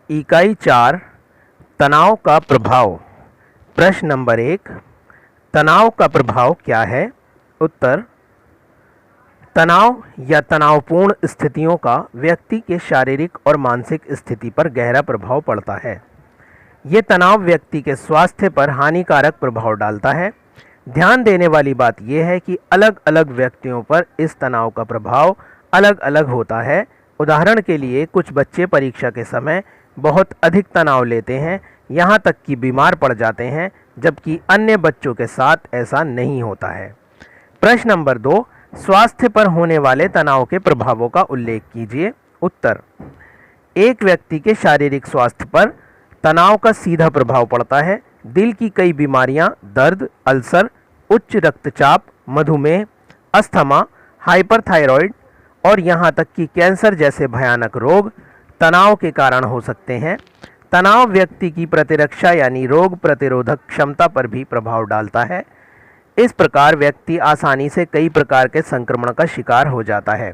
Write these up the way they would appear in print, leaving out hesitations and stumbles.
इकाई 4 तनाव का प्रभाव। प्रश्न नंबर 1, तनाव का प्रभाव क्या है? उत्तर, तनाव या तनावपूर्ण स्थितियों का व्यक्ति के शारीरिक और मानसिक स्थिति पर गहरा प्रभाव पड़ता है। ये तनाव व्यक्ति के स्वास्थ्य पर हानिकारक प्रभाव डालता है। ध्यान देने वाली बात यह है कि अलग अलग व्यक्तियों पर इस तनाव का प्रभाव अलग अलग होता है। उदाहरण के लिए कुछ बच्चे परीक्षा के समय बहुत अधिक तनाव लेते हैं, यहाँ तक कि बीमार पड़ जाते हैं, जबकि अन्य बच्चों के साथ ऐसा नहीं होता है। प्रश्न नंबर 2, स्वास्थ्य पर होने वाले तनाव के प्रभावों का उल्लेख कीजिए। उत्तर, एक व्यक्ति के शारीरिक स्वास्थ्य पर तनाव का सीधा प्रभाव पड़ता है। दिल की कई बीमारियां, दर्द, अल्सर, उच्च रक्तचाप, मधुमेह, अस्थमा, हाइपरथायरॉयड और यहाँ तक कि कैंसर जैसे भयानक रोग तनाव के कारण हो सकते हैं। तनाव व्यक्ति की प्रतिरक्षा यानी रोग प्रतिरोधक क्षमता पर भी प्रभाव डालता है। इस प्रकार व्यक्ति आसानी से कई प्रकार के संक्रमण का शिकार हो जाता है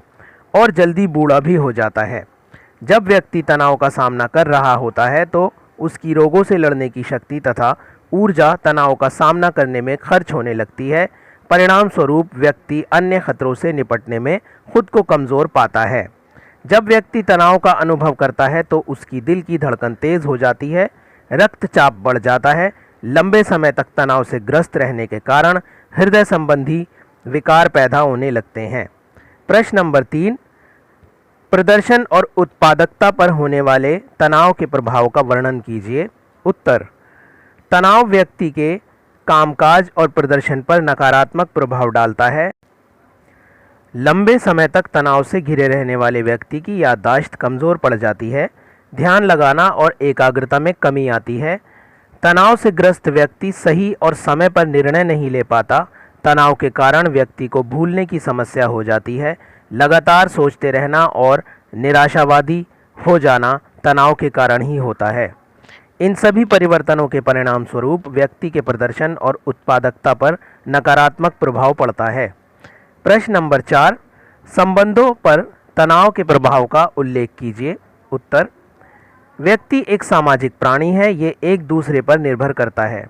और जल्दी बूढ़ा भी हो जाता है। जब व्यक्ति तनाव का सामना कर रहा होता है तो उसकी रोगों से लड़ने की शक्ति तथा ऊर्जा तनाव का सामना करने में खर्च होने लगती है। परिणाम स्वरूप व्यक्ति अन्य खतरों से निपटने में खुद को कमज़ोर पाता है। जब व्यक्ति तनाव का अनुभव करता है तो उसकी दिल की धड़कन तेज़ हो जाती है, रक्तचाप बढ़ जाता है। लंबे समय तक तनाव से ग्रस्त रहने के कारण हृदय संबंधी विकार पैदा होने लगते हैं। प्रश्न नंबर 3, प्रदर्शन और उत्पादकता पर होने वाले तनाव के प्रभाव का वर्णन कीजिए। उत्तर, तनाव व्यक्ति के कामकाज और प्रदर्शन पर नकारात्मक प्रभाव डालता है। लंबे समय तक तनाव से घिरे रहने वाले व्यक्ति की याददाश्त कमज़ोर पड़ जाती है, ध्यान लगाना और एकाग्रता में कमी आती है। तनाव से ग्रस्त व्यक्ति सही और समय पर निर्णय नहीं ले पाता। तनाव के कारण व्यक्ति को भूलने की समस्या हो जाती है। लगातार सोचते रहना और निराशावादी हो जाना तनाव के कारण ही होता है। इन सभी परिवर्तनों के परिणाम स्वरूप व्यक्ति के प्रदर्शन और उत्पादकता पर नकारात्मक प्रभाव पड़ता है। प्रश्न नंबर 4, संबंधों पर तनाव के प्रभाव का उल्लेख कीजिए। उत्तर, व्यक्ति एक सामाजिक प्राणी है, ये एक दूसरे पर निर्भर करता है।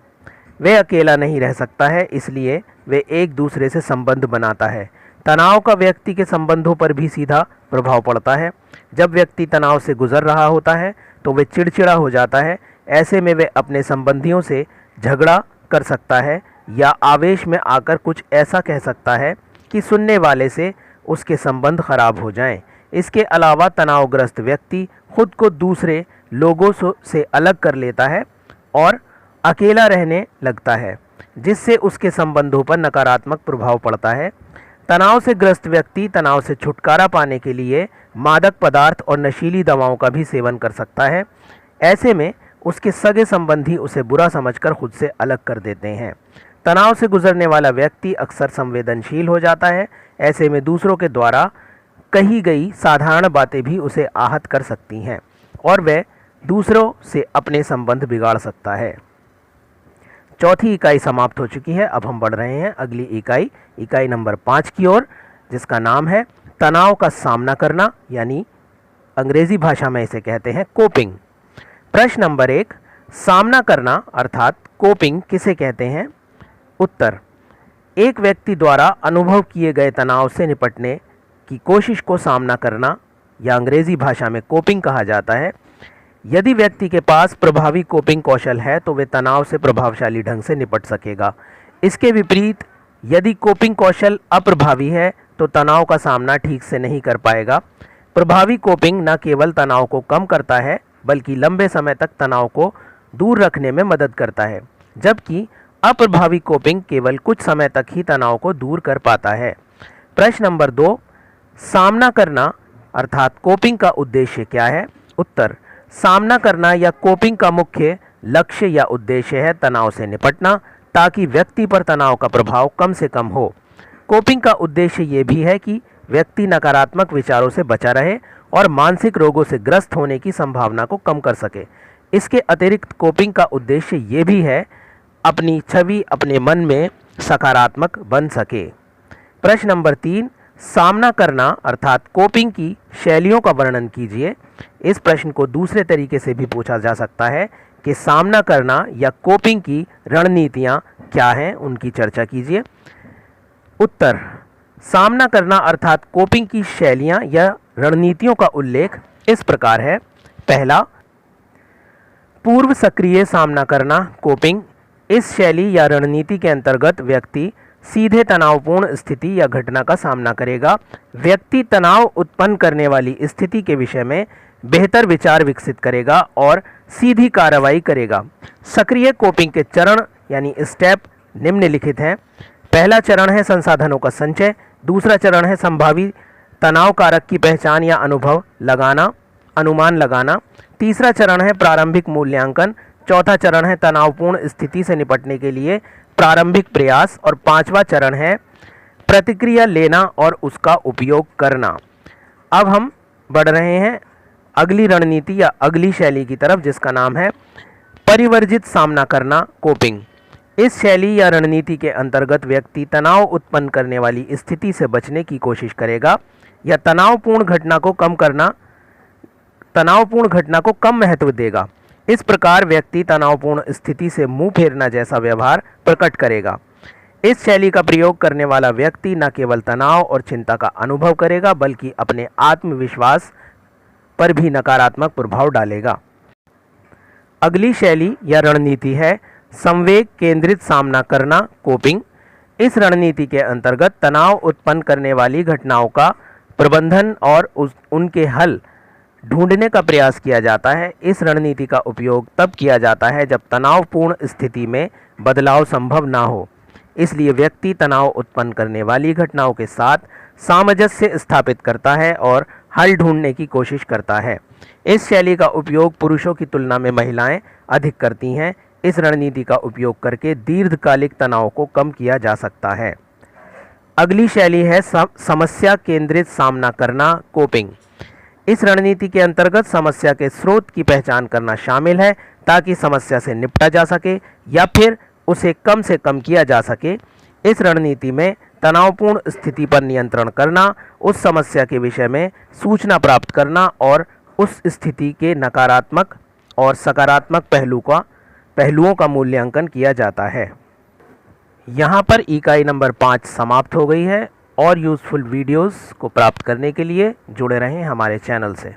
वे अकेला नहीं रह सकता है, इसलिए वे एक दूसरे से संबंध बनाता है। तनाव का व्यक्ति के संबंधों पर भी सीधा प्रभाव पड़ता है। जब व्यक्ति तनाव से गुजर रहा होता है तो वे चिड़चिड़ा हो जाता है। ऐसे में वे अपने संबंधियों से झगड़ा कर सकता है या आवेश में आकर कुछ ऐसा कह सकता है कि सुनने वाले से उसके संबंध खराब हो जाएं। इसके अलावा तनावग्रस्त व्यक्ति खुद को दूसरे लोगों से अलग कर लेता है और अकेला रहने लगता है, जिससे उसके संबंधों पर नकारात्मक प्रभाव पड़ता है। तनाव से ग्रस्त व्यक्ति तनाव से छुटकारा पाने के लिए मादक पदार्थ और नशीली दवाओं का भी सेवन कर सकता है। ऐसे में उसके सगे संबंधी उसे बुरा समझकर खुद से अलग कर देते हैं। तनाव से गुजरने वाला व्यक्ति अक्सर संवेदनशील हो जाता है। ऐसे में दूसरों के द्वारा कही गई साधारण बातें भी उसे आहत कर सकती हैं और वह दूसरों से अपने संबंध बिगाड़ सकता है। चौथी इकाई समाप्त हो चुकी है। अब हम बढ़ रहे हैं अगली इकाई नंबर 5 की ओर, जिसका नाम है तनाव का सामना करना, यानी अंग्रेजी भाषा में इसे कहते हैं कोपिंग। प्रश्न नंबर 1, सामना करना अर्थात कोपिंग किसे कहते हैं? उत्तर, एक व्यक्ति द्वारा अनुभव किए गए तनाव से निपटने की कोशिश को सामना करना या अंग्रेजी भाषा में कोपिंग कहा जाता है। यदि व्यक्ति के पास प्रभावी कोपिंग कौशल है तो वे तनाव से प्रभावशाली ढंग से निपट सकेगा। इसके विपरीत यदि कोपिंग कौशल अप्रभावी है तो तनाव का सामना ठीक से नहीं कर पाएगा। प्रभावी कोपिंग न केवल तनाव को कम करता है बल्कि लंबे समय तक तनाव को दूर रखने में मदद करता है, जबकि अप्रभावी कोपिंग केवल कुछ समय तक ही तनाव को दूर कर पाता है। प्रश्न नंबर 2, सामना करना अर्थात कोपिंग का उद्देश्य क्या है? उत्तर, सामना करना या कोपिंग का मुख्य लक्ष्य या उद्देश्य है तनाव से निपटना ताकि व्यक्ति पर तनाव का प्रभाव कम से कम हो। कोपिंग का उद्देश्य ये भी है कि व्यक्ति नकारात्मक विचारों से बचा रहे और मानसिक रोगों से ग्रस्त होने की संभावना को कम कर सके। इसके अतिरिक्त कोपिंग का उद्देश्य ये भी है अपनी छवि अपने मन में सकारात्मक बन सके। प्रश्न नंबर 3, सामना करना अर्थात कोपिंग की शैलियों का वर्णन कीजिए। इस प्रश्न को दूसरे तरीके से भी पूछा जा सकता है कि सामना करना या कोपिंग की रणनीतियां क्या हैं, उनकी चर्चा कीजिए। उत्तर: सामना करना अर्थात कोपिंग की शैलियां या रणनीतियों का उल्लेख इस प्रकार है। पहला, पूर्व सक्रिय सामना करना कोपिंग। इस शैली या रणनीति के अंतर्गत व्यक्ति सीधे तनावपूर्ण स्थिति या घटना का सामना करेगा। व्यक्ति तनाव उत्पन्न करने वाली स्थिति के विषय में बेहतर विचार विकसित करेगा और सीधी कार्रवाई करेगा। सक्रिय कोपिंग के चरण यानी स्टेप निम्नलिखित हैं। पहला चरण है संसाधनों का संचय। दूसरा चरण है संभावित तनाव कारक की पहचान या अनुमान लगाना। तीसरा चरण है प्रारंभिक मूल्यांकन। चौथा चरण है तनावपूर्ण स्थिति से निपटने के लिए प्रारंभिक प्रयास। और पांचवा चरण है प्रतिक्रिया लेना और उसका उपयोग करना। अब हम बढ़ रहे हैं अगली रणनीति या अगली शैली की तरफ, जिसका नाम है परिवर्जित सामना करना कोपिंग। इस शैली या रणनीति के अंतर्गत व्यक्ति तनाव उत्पन्न करने वाली स्थिति से बचने की कोशिश करेगा या तनावपूर्ण घटना को कम महत्व देगा। इस प्रकार व्यक्ति तनावपूर्ण स्थिति से मुंह फेरना जैसा व्यवहार प्रकट करेगा। इस शैली का प्रयोग करने वाला व्यक्ति न केवल तनाव और चिंता का अनुभव करेगा बल्कि अपने आत्मविश्वास पर भी नकारात्मक प्रभाव डालेगा। अगली शैली या रणनीति है संवेग केंद्रित सामना करना कोपिंग। इस रणनीति के अंतर्गत तनाव उत्पन्न करने वाली घटनाओं का प्रबंधन और उनके हल ढूंढने का प्रयास किया जाता है। इस रणनीति का उपयोग तब किया जाता है जब तनावपूर्ण स्थिति में बदलाव संभव ना हो। इसलिए व्यक्ति तनाव उत्पन्न करने वाली घटनाओं के साथ सामंजस्य स्थापित करता है और हल ढूंढने की कोशिश करता है। इस शैली का उपयोग पुरुषों की तुलना में महिलाएं अधिक करती हैं। इस रणनीति का उपयोग करके दीर्घकालिक तनाव को कम किया जा सकता है। अगली शैली है समस्या केंद्रित सामना करना कोपिंग। इस रणनीति के अंतर्गत समस्या के स्रोत की पहचान करना शामिल है ताकि समस्या से निपटा जा सके या फिर उसे कम से कम किया जा सके। इस रणनीति में तनावपूर्ण स्थिति पर नियंत्रण करना, उस समस्या के विषय में सूचना प्राप्त करना और उस स्थिति के नकारात्मक और सकारात्मक पहलुओं का मूल्यांकन किया जाता है। यहाँ पर इकाई नंबर 5 समाप्त हो गई है। और यूज़फुल वीडियोस को प्राप्त करने के लिए जुड़े रहें हमारे चैनल से।